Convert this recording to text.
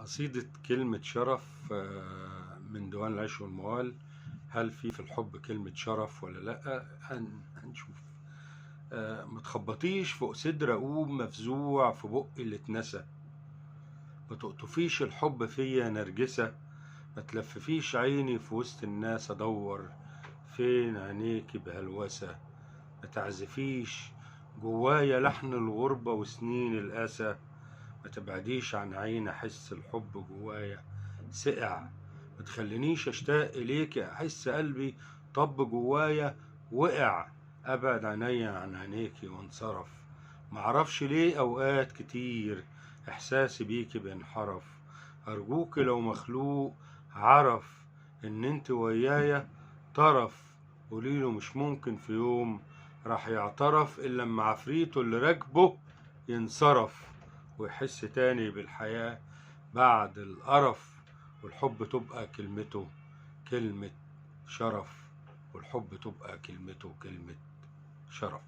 قصيدة كلمة شرف من ديوان العيش والموال. هل في الحب كلمة شرف ولا لأ؟ هنشوف. متخبطيش فوق صدر أقوم مفزوع في بقي اللي اتنسى، متقطفيش الحب فيا نرجسة، متلففيش عيني في وسط الناس أدور فين عينيكي بهلوسة، متعزفيش جوايا لحن الغربة وسنين الأسى، ما تبعديش عن عين احس الحب جوايا سقع، ما تخلينيش اشتاق اليك احس قلبي طب جوايا وقع، ابعد عينيا عن عينيكي وانصرف، معرفش ليه اوقات كتير احساسي بيكي بينحرف، ارجوكي لو مخلوق عرف ان انت ويايا طرف، قوليله مش ممكن في يوم راح يعترف الا لما عفريته اللي راكبه ينصرف، ويحس تاني بالحياة بعد القرف، والحب تبقى كلمته كلمة شرف، والحب تبقى كلمته كلمة شرف.